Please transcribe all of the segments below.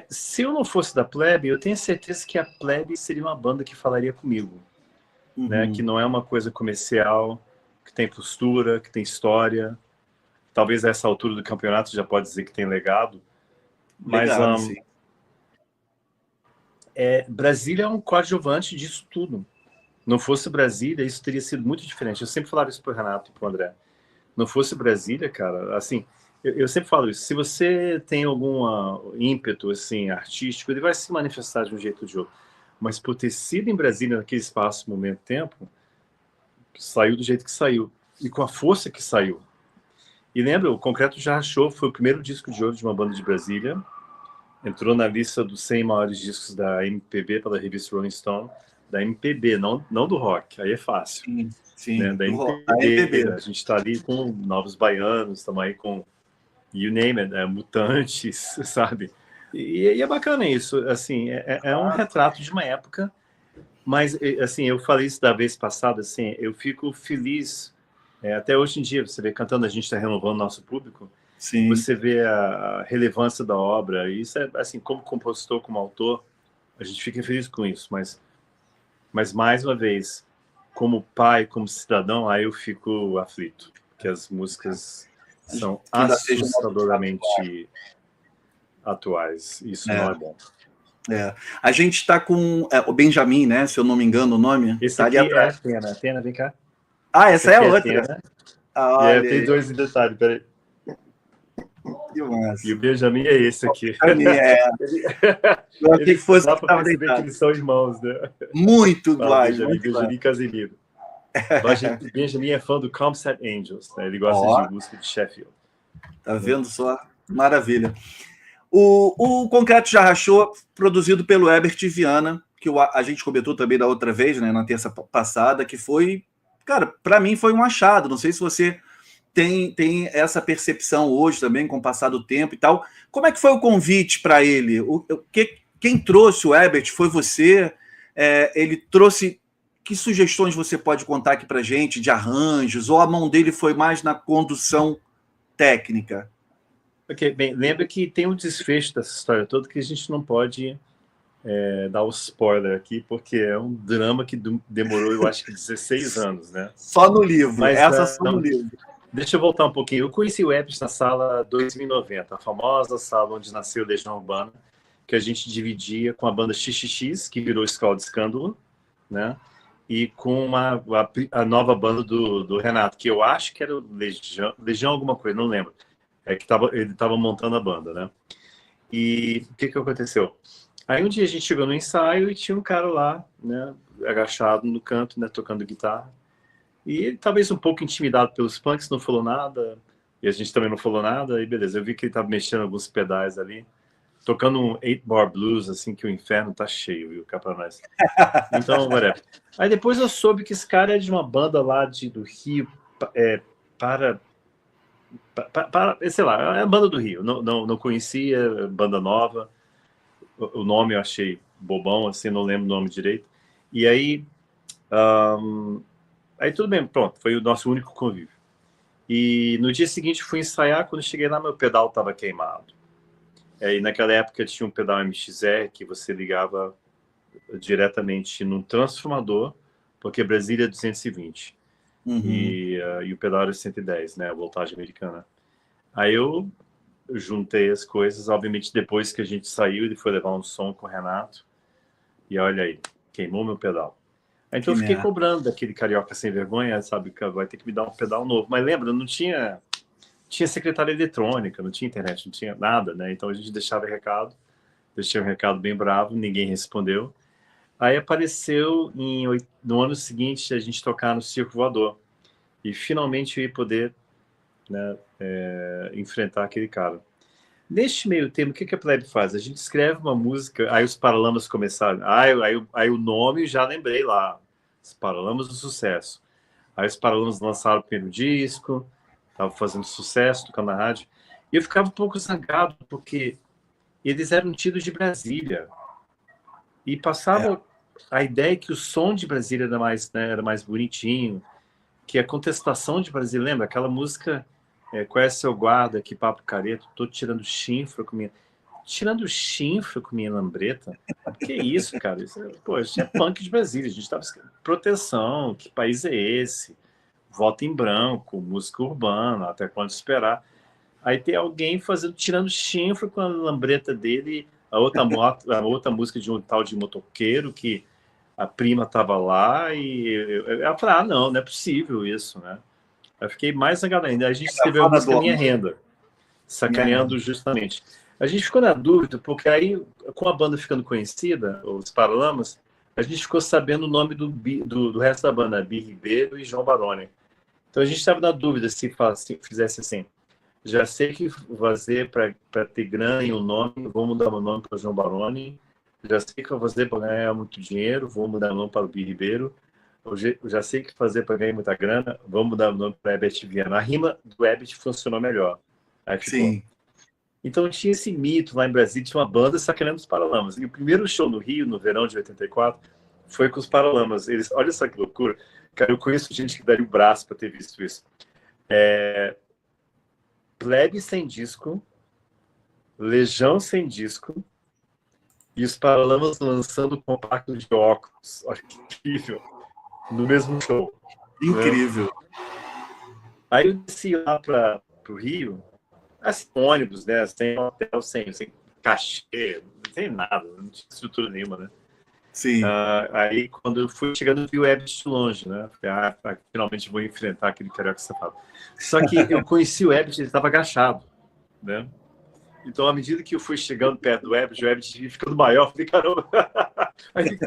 Se eu não fosse da Plebe, eu tenho certeza que a Plebe seria uma banda que falaria comigo, né? Que Uhum. não é uma coisa comercial, que tem postura, que tem história. Talvez a essa altura do campeonato já pode dizer que tem legado, mas Legado, sim. Brasília é um coadjuvante disso tudo. Não fosse Brasília, isso teria sido muito diferente. Eu sempre falava isso pro Renato e pro André. Não fosse Brasília, cara, assim, eu sempre falo isso. Se você tem algum ímpeto assim artístico, ele vai se manifestar de um jeito ou de outro. Mas por ter sido em Brasília naquele espaço, momento, tempo, saiu do jeito que saiu e com a força que saiu. E lembra, o Concreto já Rachou foi o primeiro disco de ouro de uma banda de Brasília. Entrou na lista dos 100 maiores discos da MPB pela revista Rolling Stone. Da MPB, não do rock. Aí é fácil. Sim, Né? sim. Da Da MPB. MPB. A gente está ali com Novos Baianos, estamos aí com you name it, Mutantes, sabe? E é bacana isso. Assim, é um retrato de uma época. Mas, assim, eu falei isso da vez passada, assim, eu fico feliz. Até hoje em dia, você vê cantando, a gente está renovando nosso público. Sim. Você vê a relevância da obra. E isso é, assim, como compositor, como autor, a gente fica feliz com isso. Mas mais uma vez, como pai, como cidadão, aí eu fico aflito. Porque as músicas são Que ainda seja o nosso assustadoramente atuais. Isso não é é, bom. é. A gente está com o Benjamin, né? Se eu não me engano, o nome. Esse Tá ali aqui é atrás. Atena. Atena, vem cá. Ah, Esse essa é a aqui é outra. Atena. Ah, E olha tem aí. dois em detalhe, peraí. Que E o massa. Benjamin é esse aqui. Pra mim, Ele- eu achei que fosse dá que para estava perceber que deitado. eles são irmãos, né? Muito Fala, iguais, Benjamin, muito iguais. Benjamin Casimiro. Benjamin é fã do Comset Angels, né? Ele gosta Ó, de música de Sheffield. tá Né? vendo só? Maravilha. O Concreto Já Rachou, produzido pelo Herbert Viana, que a gente comentou também da outra vez, né, na terça passada, que foi, cara, para mim foi um achado. Não sei se você tem essa percepção hoje também, com o passar do tempo e tal. Como é que foi o convite para ele? Quem trouxe o Herbert foi você? Ele trouxe. Que sugestões você pode contar aqui para gente de arranjos? Ou a mão dele foi mais na condução técnica? Ok, bem, lembra que tem um desfecho dessa história toda que a gente não pode dar o spoiler aqui, porque é um drama que demorou, eu acho que 16 anos, né? Só no livro. Mas Essa só no livro. deixa eu voltar um pouquinho. Eu conheci o Epps na sala 2090, a famosa sala onde nasceu Legião Urbana, que a gente dividia com a banda XXX, que virou Escola de Escândalo, né? E com a nova banda do Renato, que eu acho que era o Legião alguma coisa, não lembro. Ele estava montando a banda, né? E o que aconteceu? Aí um dia a gente chegou no ensaio e tinha um cara lá, né, agachado no canto, né, tocando guitarra. E ele, talvez um pouco intimidado pelos punks, não falou nada. E a gente também não falou nada. E beleza, eu vi que ele estava mexendo alguns pedais ali. Tocando um 8-bar blues, assim, que o inferno tá cheio, viu, cá pra nós. Então, whatever. Aí depois eu soube que esse cara é de uma banda lá do Rio, para, sei lá, é a banda do Rio. Não conhecia, banda nova. O nome eu achei bobão, assim, não lembro o nome direito. E aí, aí tudo bem, pronto, foi o nosso único convívio. E no dia seguinte fui ensaiar, quando cheguei lá meu pedal estava queimado. E naquela época tinha um pedal MXR que você ligava diretamente num transformador, porque Brasília é 220 Uhum. e o pedal era 110, né, a voltagem americana. Aí eu juntei as coisas, obviamente depois que a gente saiu, ele foi levar um som com o Renato, e olha aí, queimou meu pedal. Então Que eu fiquei merda. cobrando daquele carioca sem vergonha, sabe, que vai ter que me dar um pedal novo. Mas lembra, não tinha secretária eletrônica, não tinha internet, não tinha nada, né? Então a gente deixava recado, deixei um recado bem bravo, ninguém respondeu. Aí apareceu no ano seguinte a gente tocar no Circo Voador e finalmente eu ia poder, né, enfrentar aquele cara. Neste meio tempo, o que a Plebe faz? A gente escreve uma música, aí os Paralamas começaram. Aí o nome já lembrei lá. Os Paralamas do Sucesso. Aí os Paralamas lançaram o primeiro disco, estavam fazendo sucesso, tocando na rádio. E eu ficava um pouco zangado, porque eles eram tidos de Brasília. E É, passava a ideia que o som de Brasília era mais, né, era mais bonitinho, que a contestação de Brasília, lembra? Aquela música, Qual é seu guarda, que papo careta, tô tirando chifre com minha... tirando chifre com minha lambreta. Que isso, cara? Pô, a gente é punk de Brasília, a gente tava proteção, que país é esse? Voto em branco, música urbana, até quando esperar. Aí tem alguém tirando chifre com a lambreta dele, a outra música de um tal de motoqueiro, que a prima estava lá, e ela falou, não é possível isso, né? Eu fiquei mais zangado ainda. A gente escreveu a música Minha Renda, sacaneando justamente. A gente ficou na dúvida, porque aí, com a banda ficando conhecida, os Paralamas, a gente ficou sabendo o nome do resto da banda, Bi Ribeiro e João Baroni. Então a gente estava na dúvida se fizesse assim. Já sei que fazer para ter grana e um nome, vou mudar meu nome para João Baroni. Já sei que fazer para ganhar muito dinheiro, vou mudar meu nome para o Bi Ribeiro. Eu já sei que fazer para ganhar muita grana, vamos mudar o nome para Herbert Viana. A rima do Herbert funcionou melhor. Aí ficou. Sim. Então tinha esse mito lá em Brasília, tinha uma banda sacaneando os Paralamas. E o primeiro show no Rio, no verão de 84, foi com os Paralamas. Olha só que loucura. Cara, eu conheço gente que daria o braço para ter visto isso. Plebe sem disco, Legião sem disco, e os Paralamas lançando compacto de óculos. Olha que incrível. No mesmo show. Incrível. Né? Aí eu desci lá para o Rio, assim, ônibus, né? Sem hotel, sem cachê, não tem nada, não tinha estrutura nenhuma, né? Sim. Aí, quando eu fui chegando, eu vi o Herbert de longe, né? Falei, finalmente vou enfrentar aquele carioca safado. Só que eu conheci o Herbert, ele estava agachado, né? Então, à medida que eu fui chegando perto do Herbert, o Herbert ia ficando maior, eu falei, caramba! Aí,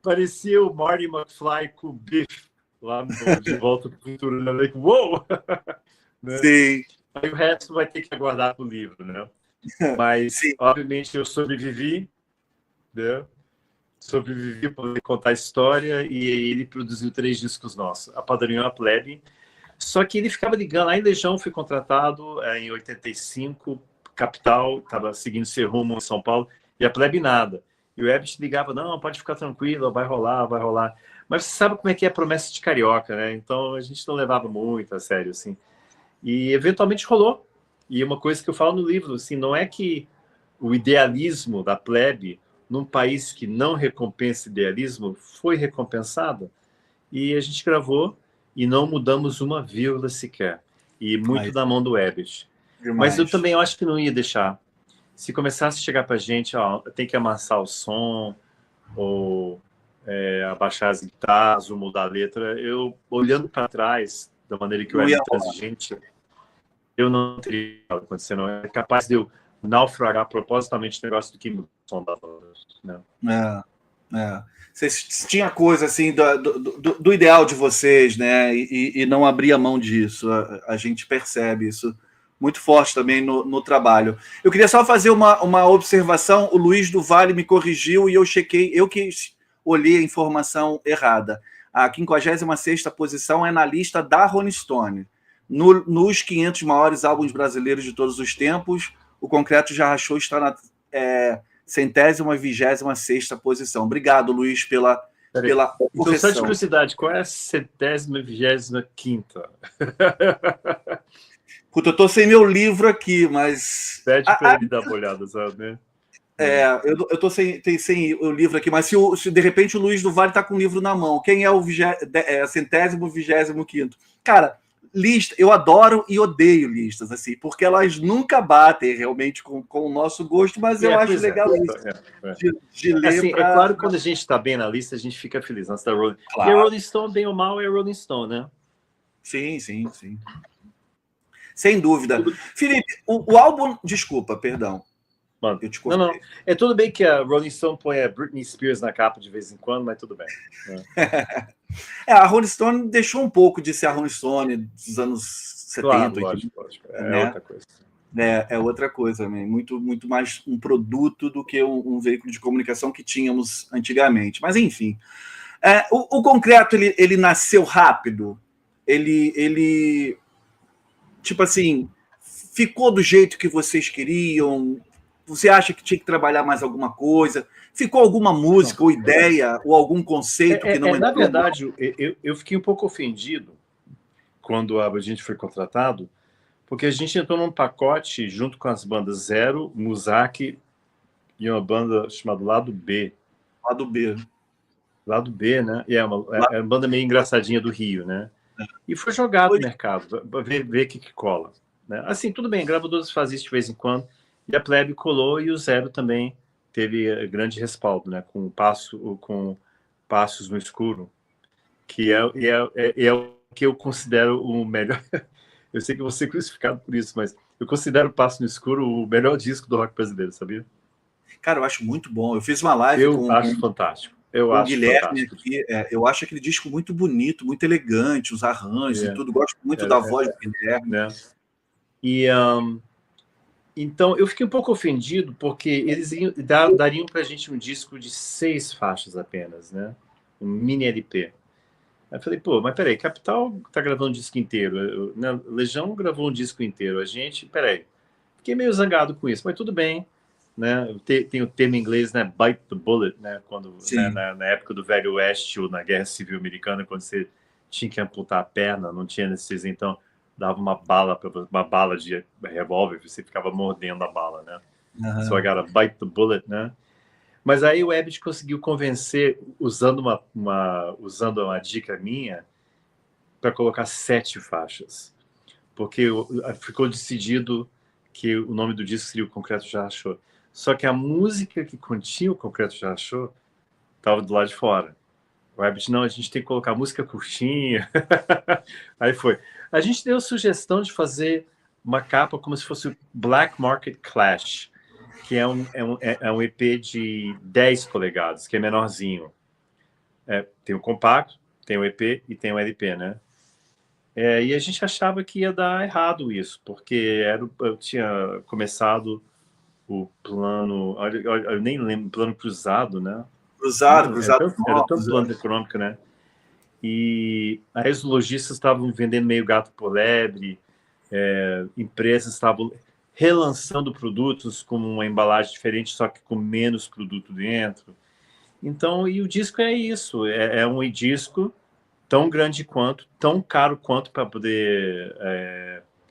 parecia o Marty McFly com o Biff lá de Volta para o Futuro, né? Like, uou! Né? Sim. Aí o resto vai ter que aguardar para o livro, né? Mas, sim, obviamente, eu sobrevivi, né? Sobrevivi para poder contar a história, e ele produziu 3 discos nossos. Apadrinhou a Plebe. Só que ele ficava ligando. Aí, Legião, fui contratado em 85, capital, estava seguindo esse rumo em São Paulo, e a Plebe nada. E o Herbert ligava, não, pode ficar tranquilo, vai rolar, vai rolar. Mas você sabe como é que é a promessa de carioca, né? Então, a gente não levava muito a sério, assim. E, eventualmente, rolou. E uma coisa que eu falo no livro, assim, não é que o idealismo da Plebe, num país que não recompensa idealismo, foi recompensado. E a gente gravou e não mudamos uma vírgula sequer. E muito da mão do Herbert. Mas eu também acho que não ia deixar. Se começasse a chegar para a gente, tem que amassar o som, ou abaixar as guitarras, ou mudar a letra, eu, olhando para trás, da maneira que eu era intransigente, eu não teria acontecendo. É capaz de eu naufragar propositalmente o negócio do que o som da banda, né? Vocês tinham coisa assim do ideal de vocês, né? E não abrir a mão disso. A gente percebe isso muito forte também no trabalho. Eu queria só fazer uma observação. O Luiz do Vale me corrigiu e eu chequei, eu que olhei a informação errada. A 56ª posição é na lista da Rolling Stone. Nos 500 maiores álbuns brasileiros de todos os tempos, o Concreto Já Rachou está na 126ª posição. Obrigado, Luiz, pela correção. Então, só de curiosidade, qual é a 125ª? Puta, eu estou sem meu livro aqui, mas... Pede para ele dar uma olhada, sabe, né? Eu estou sem o livro aqui, mas se de repente o Luiz do Vale está com o livro na mão, quem é o 125º? Cara, lista, eu adoro e odeio listas, assim, porque elas nunca batem realmente com o nosso gosto, mas eu acho legal de ler. Assim, é claro que quando a gente está bem na lista, a gente fica feliz. Antes da Rolling... Claro. E a Rolling Stone, bem ou mal, é a Rolling Stone, né? Sim. Sem dúvida. Felipe, o álbum... Desculpa, perdão. Mano, não. É tudo bem que a Rolling Stone põe a Britney Spears na capa de vez em quando, mas tudo bem. Né? A Rolling Stone deixou um pouco de ser a Rolling Stone dos anos 70. Claro, lógico. Né? Outra coisa. É outra coisa, né? Muito mais um produto do que um veículo de comunicação que tínhamos antigamente. Mas, enfim. O Concreto, ele nasceu rápido. Ele, tipo assim, ficou do jeito que vocês queriam. Você acha que tinha que trabalhar mais alguma coisa? Ficou alguma música ou ideia ou algum conceito que não entrou? Na verdade, eu fiquei um pouco ofendido quando a gente foi contratado, Porque a gente entrou num pacote junto com as bandas Zero, Muzak e uma banda chamada Lado B. Lado B. Lado B, né? E é uma banda meio engraçadinha do Rio, né? E foi jogado no mercado, para ver o que cola. Né? Assim, tudo bem, gravadores fazem isso de vez em quando, e a Plebe colou, e o Zero também teve grande respaldo, né? Com Passos no Escuro, que é o que eu considero o melhor. Eu sei que eu vou ser crucificado por isso, mas eu considero Passos no Escuro o melhor disco do rock brasileiro, sabia? Cara, eu acho muito bom. Eu fiz uma live com fantástico. Eu com o acho Guilherme fantástico. Aqui. Eu acho aquele disco muito bonito, muito elegante, os arranjos e tudo. Gosto muito da voz do Guilherme. Né? E então eu fiquei um pouco ofendido porque eles dariam para a gente um disco de 6 faixas apenas, né? Um mini LP. Aí eu falei, pô, mas peraí, Capital tá gravando um disco inteiro, né? Legião gravou um disco inteiro, a gente, peraí. Fiquei meio zangado com isso, mas tudo bem, né? Tem o termo em inglês, né? Bite the bullet, né? Quando, né? Na época do Velho Oeste ou na Guerra Civil Americana, quando você tinha que amputar a perna, não tinha necessidade, então dava uma bala de revólver, você ficava mordendo a bala, né? So I gotta bite the bullet, né? Mas aí o Ebbett conseguiu convencer, usando uma dica minha, para colocar 7 faixas. Porque ficou decidido que o nome do disco seria O Concreto Já Rachou. Só que a música que continha O Concreto Já Rachou estava do lado de fora. O Ebbett, não, a gente tem que colocar música curtinha. Aí foi. A gente deu a sugestão de fazer uma capa como se fosse o Black Market Clash, que é um EP de 10 polegadas, que é menorzinho. Tem o compacto, tem o EP e tem o LP, né? E a gente achava que ia dar errado isso, porque eu tinha começado o plano, eu nem lembro, plano cruzado, né? Cruzado. Era tão plano econômico, né? E aí os lojistas estavam vendendo meio gato por lebre, empresas estavam relançando produtos com uma embalagem diferente, só que com menos produto dentro. Então, e o disco é isso, é um disco tão grande quanto, tão caro quanto para poder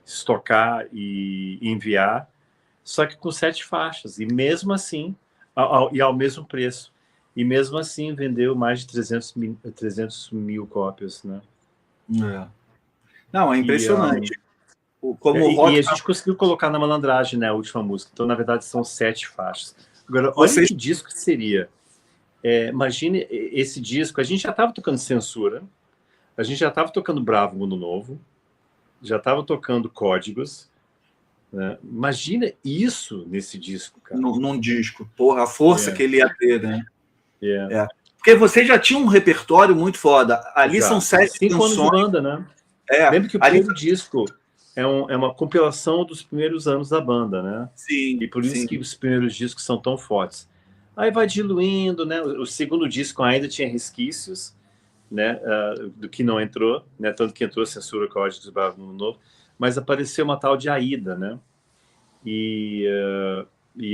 estocar e enviar, só que com 7 faixas, e mesmo assim, ao mesmo preço. E mesmo assim vendeu mais de 300 mil cópias, né? Não, é impressionante. E a gente conseguiu colocar na malandragem, né, a última música. Então, na verdade, são 7 faixas. Agora, olha que disco que seria. Imagine esse disco. A gente já estava tocando Censura, a gente já estava tocando Bravo Mundo Novo, já estava tocando Códigos. Né? Imagina isso nesse disco, cara. Num disco. Porra, a força que ele ia ter, né? Porque você já tinha um repertório muito foda. Ali são 7 5 anos de banda, né? Lembra que o primeiro disco é uma compilação dos primeiros anos da banda, né? Sim. E por isso que os primeiros discos são tão fortes. Aí vai diluindo, né? O segundo disco ainda tinha resquícios, né? Do que não entrou, né? Tanto que entrou Censura, Códigos, Bravo Mundo Novo. Mas apareceu uma tal de Aida, né? E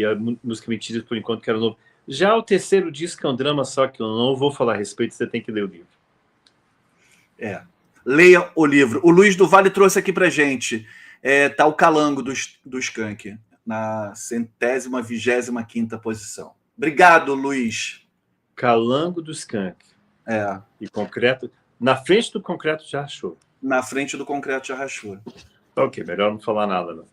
a Música Mentira, por enquanto, que era novo. Já o terceiro disco é um drama só, que eu não vou falar a respeito, você tem que ler o livro. Leia o livro. O Luiz do Vale trouxe aqui pra gente. Tá o Calango do Skank, na 125ª posição. Obrigado, Luiz. Calango do Skank. E Concreto. Na frente do Concreto Já Rachou. Na frente do Concreto Já Rachou. Ok, melhor não falar nada, não.